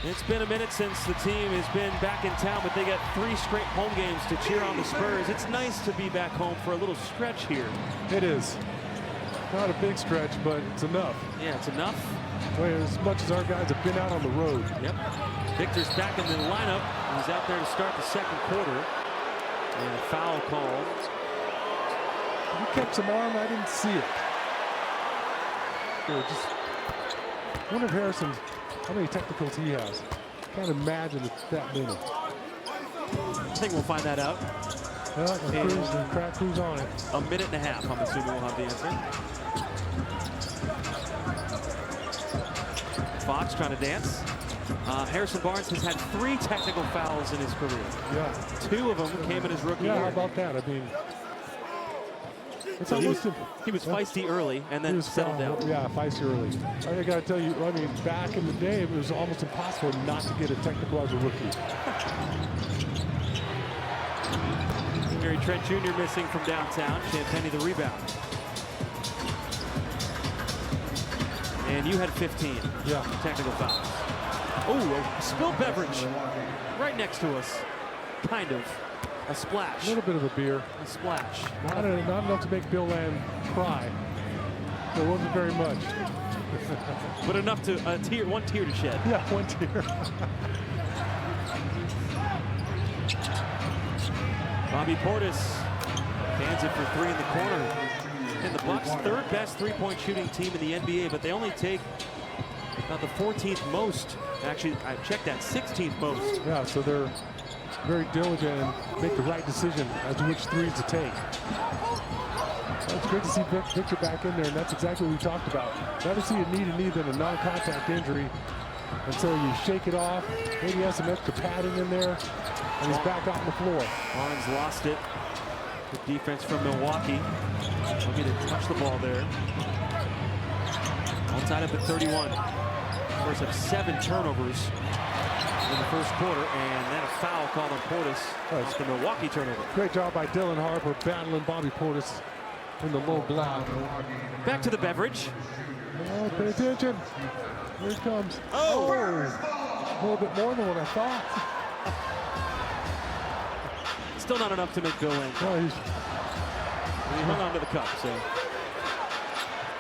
It's been a minute since the team has been back in town, but they got 3 straight home games to cheer on the Spurs. It's nice to be back home for a little stretch here. It is. Not a big stretch, but it's enough. Yeah, it's enough. Well, as much as our guys have been out on the road. Yep. Victor's back in the lineup. He's out there to start the second quarter. And a foul called. He kept some arm. I didn't see it. Just wonder if Harrison's, how many technicals he has. Can't imagine it's that many. I think we'll find that out. Well, the crack crew's on it. A minute and a half, I'm assuming we'll have the answer. Fox trying to dance. Harrison Barnes has had 3 technical fouls in his career. Yeah. 2 of them came in his rookie year. How about that? I mean, it's so almost he was feisty early and then settled down. Yeah, feisty early. I got to tell you, I mean, back in the day, it was almost impossible not to get a technical as a rookie. Gary Trent Jr. missing from downtown. Champagny the rebound. And you had 15 technical fouls. Oh, a spilled beverage right next to us. Kind of. A splash. A little bit of a beer. A splash. Not enough to make Bill Lamb cry. There wasn't very much. But enough to, one tear to shed. Yeah, 1 tear. Bobby Portis hands it for 3 in the corner. And the Bucks, 3rd best three-point shooting team in the NBA, but they only take about the 14th most. Actually, I checked that, 16th most. Yeah, so they're very diligent and make the right decision as to which 3s to take. Well, it's great to see Victor back in there, and that's exactly what we talked about. Rather see a knee than a non-contact injury. And so you shake it off, maybe has some extra padding in there, and he's back out on the floor. Barnes lost it. Good defense from Milwaukee. Looking to touch the ball there. All tied up at 31. Spurs have 7 turnovers in the first quarter, and then a foul called on Portis. It's the Milwaukee turnover. Great job by Dylan Harper battling Bobby Portis in the low block. Back to the beverage. Oh, pay attention. Here it comes. Oh! A little bit more than what I thought. Still not enough to make Bill Lamb. Oh, he hung on to the cup, so.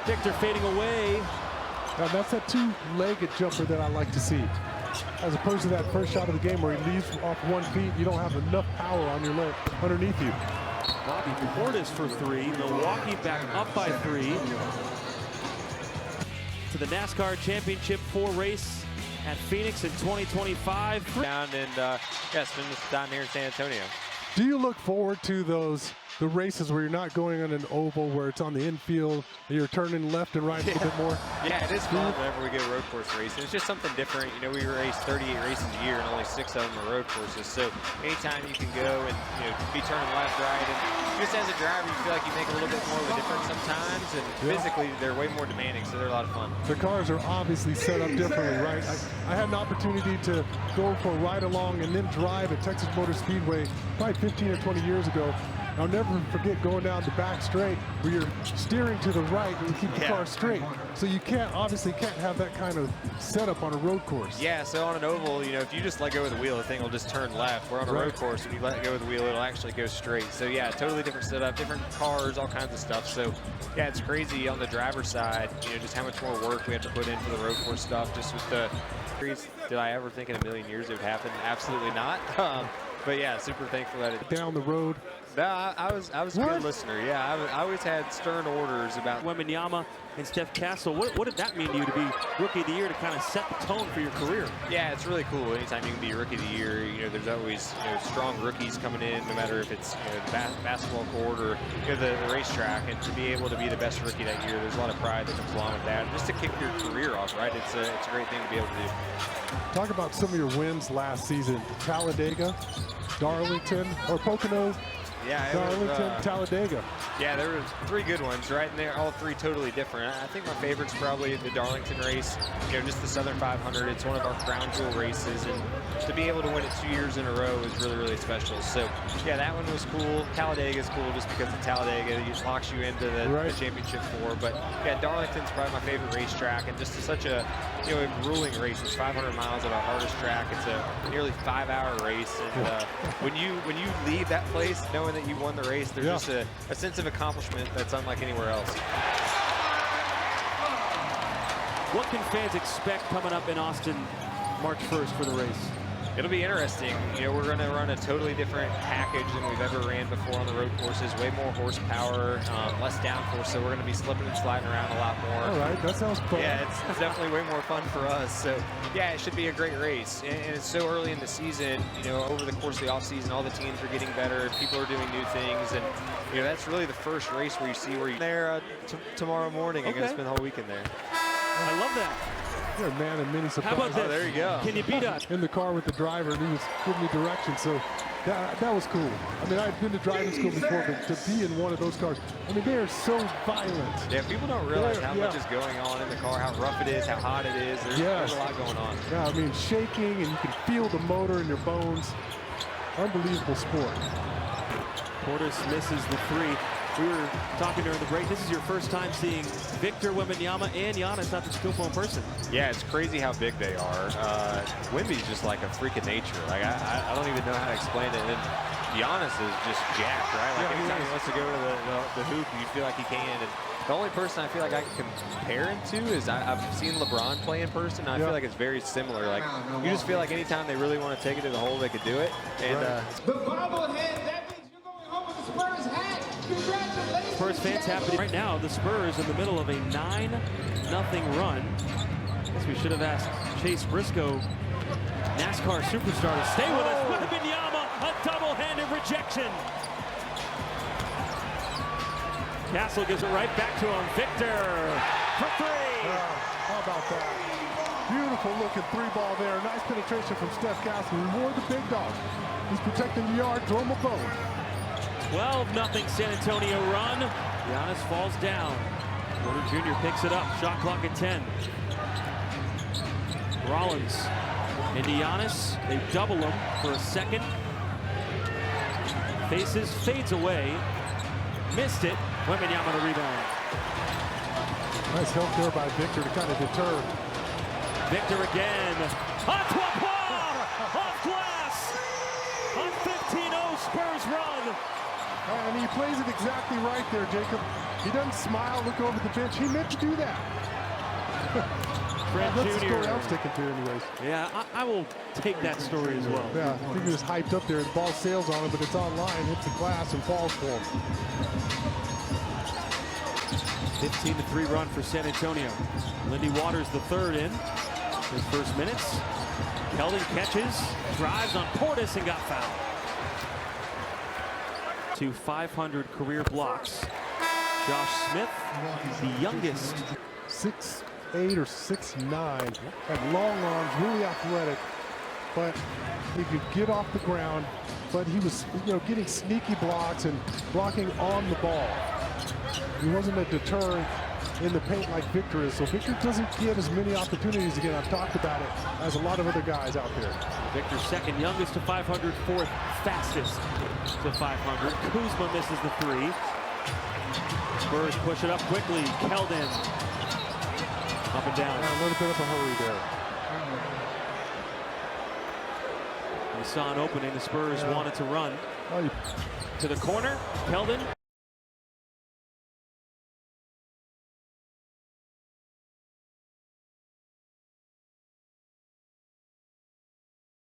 Victor fading away. Now that's that 2-legged jumper that I like to see. As opposed to that first shot of the game where he leaves off 1 foot, you don't have enough power on your leg underneath you. Bobby Portis for 3. Milwaukee back up by 3. To the NASCAR Championship 4 race at Phoenix in 2025. Down and spend this time here in San Antonio. Do you look forward to the races where you're not going on an oval where it's on the infield, you're turning left and right a little bit more? Yeah, it is fun whenever we go road course racing. It's just something different. You know, we race 38 races a year and only 6 of them are road courses. So anytime you can go and be turning left, right, and just as a driver, you feel like you make a little bit more of a difference sometimes. And physically, they're way more demanding, so they're a lot of fun. The cars are obviously set up differently, right? I had an opportunity to go for a ride along and then drive at Texas Motor Speedway probably 15 or 20 years ago. I'll never forget going down the back straight where you're steering to the right and you keep the car straight. So you obviously can't have that kind of setup on a road course. Yeah, so on an oval, if you just let go of the wheel, the thing will just turn left. Where on a road course, when you let go of the wheel, it'll actually go straight. So yeah, totally different setup, different cars, all kinds of stuff. So yeah, it's crazy on the driver's side, just how much more work we have to put in for the road course stuff. Just with the, did I ever think in a million years it would happen? Absolutely not. But yeah, super thankful that it down the road. No, I was a good listener. Yeah, I always had stern orders about Wembanyama and Steph Castle. What did that mean to you to be Rookie of the Year, to kind of set the tone for your career? Yeah, it's really cool. Anytime you can be Rookie of the Year, there's always strong rookies coming in, no matter if it's the basketball court or the racetrack. And to be able to be the best rookie that year, there's a lot of pride that comes along with that. And just to kick your career off, right? It's a great thing to be able to do. Talk about some of your wins last season. Talladega, Darlington, or Pocono. Yeah, Darlington, Talladega. Yeah, there were 3 good ones, right? And they're all 3 totally different. I think my favorite's probably the Darlington race, you know, just the Southern 500. It's one of our crown jewel races, and to be able to win it 2 years in a row is really, really special. So, yeah, that one was cool. Talladega is cool just because of Talladega. It locks you into the championship 4. But, yeah, Darlington's probably my favorite racetrack, and just such a, you know, a grueling race. It's 500 miles at our hardest track. It's a nearly 5-hour race, and when you leave that place knowing that you won the race, there's just a sense of accomplishment that's unlike anywhere else. What can fans expect coming up in Austin March 1st for the race? It'll be interesting. You know, we're going to run a totally different package than we've ever ran before on the road courses. Way more horsepower, less downforce, so we're going to be slipping and sliding around a lot more. All right, that sounds fun. Yeah, it's definitely way more fun for us. So, yeah, it should be a great race. And it's so early in the season. You know, over the course of the offseason, all the teams are getting better. People are doing new things. And, you know, that's really the first race where you see where you're there tomorrow morning. You're going to spend the whole weekend there. I love that. You're a man of many surprises. How about this? Oh, there you go. Can you beat us? In the car with the driver, and he was giving me directions, so that was cool. I mean, I've been to driving school before, but to be in one of those cars, I mean, they are so violent. Yeah, people don't realize how much is going on in the car, how rough it is, how hot it is. There's a lot going on. Yeah, I mean, shaking, and you can feel the motor in your bones. Unbelievable sport. Portis misses the 3. We were talking during the break. This is your first time seeing Victor Wembanyama and Giannis Antetokounmpo in person. Yeah, it's crazy how big they are. Wemby's just like a freak of nature. Like I don't even know how to explain it. And Giannis is just jacked, right? Like anytime he wants to go to the hoop, you feel like he can. And the only person I feel like I can compare him to is I've seen LeBron play in person. And I feel like it's very similar. Like you just feel like anytime they really want to take it to the hole, they could do it. And the bobblehead, that means you're going home with the Spurs hat. Congratulations. Spurs fans happy right now. The Spurs in the middle of a 9-0 run. I guess we should have asked Chase Briscoe, NASCAR superstar, to stay with us. Wembanyama, a double-handed rejection. Castle gives it right back to him. Victor for 3. How about that? Beautiful looking 3-ball there. Nice penetration from Steph Castle. Reward the big dog. He's protecting the yard. Throw him a bone. 12-0 San Antonio run. Giannis falls down. Porter Jr. picks it up. Shot clock at 10. Rollins into Giannis. They double him for a second. Faces, fades away. Missed it. Wembanyama the rebound. Nice help there by Victor to kind of deter. Victor again. Off glass. On 15-0 Spurs run. And he plays it exactly right there, Jacob. He doesn't smile, look over the bench. He meant to do that. Fred That's Jr. the story I'm sticking to anyways. Yeah, I will take that story as well. Yeah, I think he was hyped up there. The ball sails on him, but it's on line, hits the glass, and falls for him. 15-3 run for San Antonio. Lindy Waters the third in his first minutes. Keldon catches, drives on Portis and got fouled. To 500 career blocks. Josh Smith, the youngest. 6'8" or 6'9", had long arms, really athletic, but he could get off the ground, but he was, you know, getting sneaky blocks and blocking on the ball. He wasn't a deterrent in the paint like Victor is, so Victor doesn't get as many opportunities again. I've talked about it as a lot of other guys out there. Victor's second youngest to 500, fourth fastest to 500. Kuzma misses the 3. Spurs push it up quickly. Keldon up and down. Yeah, a little bit of a hurry there. We saw an opening. The Spurs wanted to run to the corner. Keldon.